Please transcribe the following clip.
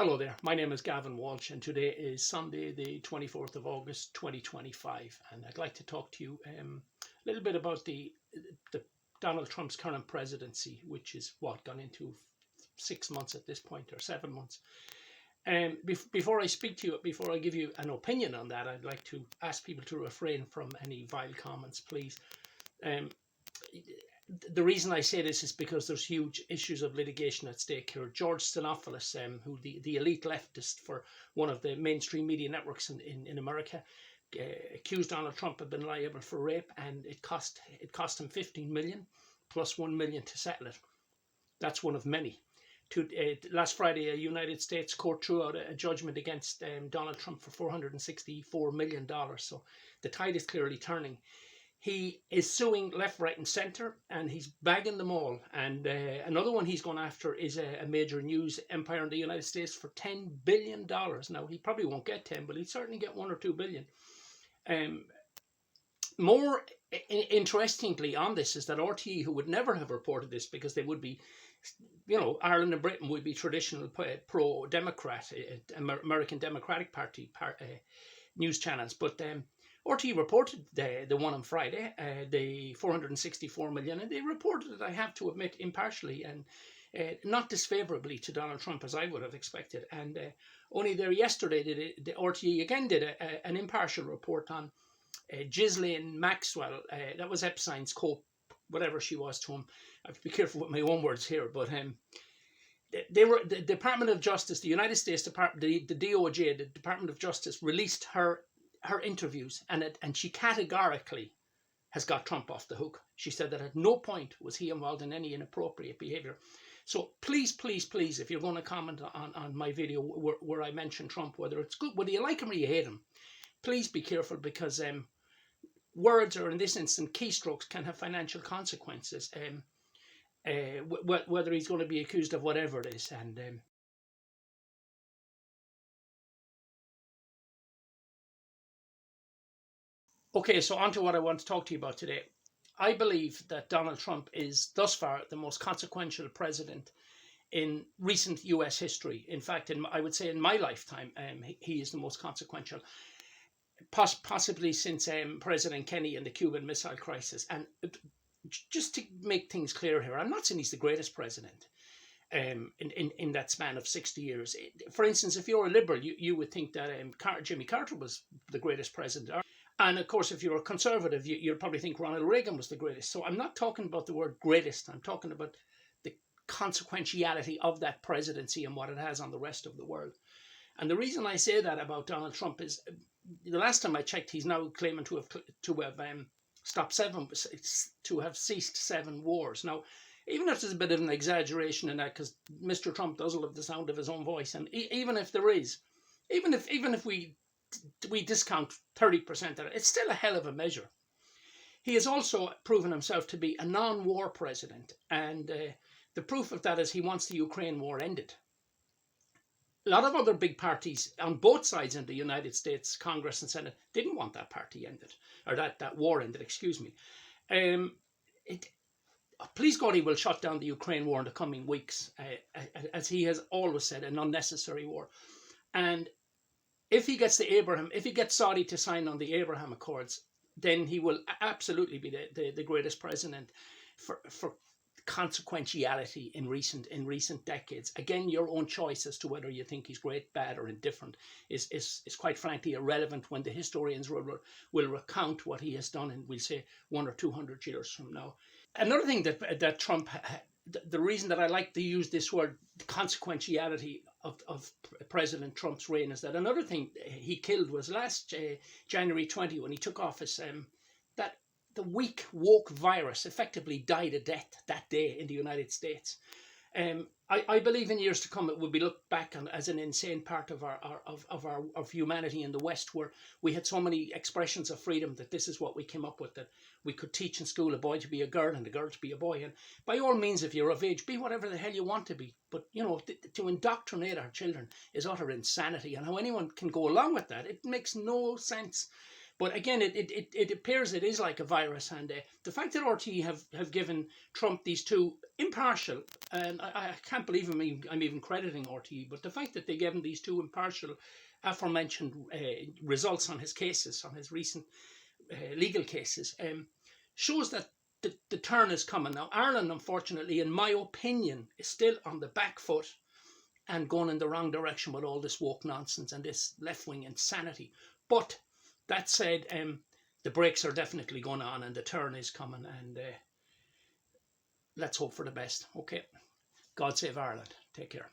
Hello there, my name is Gavin Walsh and today is Sunday the 24th of August 2025 and I'd like to talk to you a little bit about the Donald Trump's current presidency, which is gone into 6 months at this point, or 7 months. Before I speak to you, before I give you an opinion on that, I'd like to ask people to refrain from any vile comments, please. The reason I say this is because there's huge issues of litigation at stake here. George Stenophilus, who the elite leftist for one of the mainstream media networks in America, accused Donald Trump of being liable for rape, and it cost him 15 million plus 1 million to settle it. That's one of many. Last Friday, a United States court threw out a judgment against Donald Trump for $464 million. So the tide is clearly turning. He is suing left, right and centre, and he's bagging them all. And another one he's gone after is a major news empire in the United States for $10 billion. Now, he probably won't get 10, but he'd certainly get 1 or 2 billion. More interestingly on this is that RTE, who would never have reported this because they would be, Ireland and Britain would be traditional pro-Democrat, American Democratic Party news channels, but RTE reported the one on Friday, the 464 million, and they reported it, I have to admit, impartially and not disfavourably to Donald Trump, as I would have expected. And only there yesterday, the RTE again did an impartial report on Ghislaine Maxwell. That was Epstein's whatever she was to him. I have to be careful with my own words here, but the Department of Justice, the United States Department, the DOJ, the Department of Justice, released her interviews, and she categorically has got Trump off the hook. She said that at no point was he involved in any inappropriate behavior. So please, please, please, if you're going to comment on my video where I mention Trump, whether it's good, whether you like him or you hate him, please be careful, because words, or in this instance keystrokes, can have financial consequences, whether he's going to be accused of whatever it is. And okay, so on to what I want to talk to you about today. I believe that Donald Trump is thus far the most consequential president in recent US history. In fact, I would say in my lifetime, he is the most consequential, possibly since President Kennedy and the Cuban Missile Crisis. And just to make things clear here, I'm not saying he's the greatest president in that span of 60 years. For instance, if you're a liberal, you would think that Jimmy Carter was the greatest president. And of course, if you're a conservative, you'll probably think Ronald Reagan was the greatest. So I'm not talking about the word greatest. I'm talking about the consequentiality of that presidency and what it has on the rest of the world. And the reason I say that about Donald Trump is, the last time I checked, he's now claiming to have ceased 7 wars. Now, even if there's a bit of an exaggeration in that, because Mr. Trump does love the sound of his own voice, and even if there is, even if we discount 30% of it, it's still a hell of a measure. He has also proven himself to be a non-war president, and the proof of that is he wants the Ukraine war ended. A lot of other big parties on both sides in the United States Congress and Senate didn't want that party ended, or that war ended, excuse me. Please God, he will shut down the Ukraine war in the coming weeks, as he has always said, an unnecessary war. And if he gets Saudi to sign on the Abraham Accords, then he will absolutely be the greatest president for consequentiality in recent decades. Again, your own choice as to whether you think he's great, bad, or indifferent is quite frankly irrelevant when the historians will recount what he has done in, we'll say, 100 or 200 years from now. Another thing that Trump, the reason that I like to use this word, consequentiality of President Trump's reign, is that another thing he killed was last January 20, when he took office, that the weak woke virus effectively died a death that day in the United States. I believe in years to come it will be looked back on as an insane part of humanity in the West, where we had so many expressions of freedom that this is what we came up with, that we could teach in school a boy to be a girl and a girl to be a boy. And by all means, if you're of age, be whatever the hell you want to be. But, to indoctrinate our children is utter insanity. And how anyone can go along with that, it makes no sense. But again, it appears it is like a virus, and the fact that RT have given Trump these two impartial, and I can't believe I'm even crediting RT, but the fact that they gave him these two impartial, aforementioned results on his cases, on his recent legal cases, shows that the turn is coming. Now, Ireland, unfortunately, in my opinion, is still on the back foot and going in the wrong direction with all this woke nonsense and this left-wing insanity. But that said, the brakes are definitely going on and the turn is coming, and let's hope for the best. Okay. God save Ireland. Take care.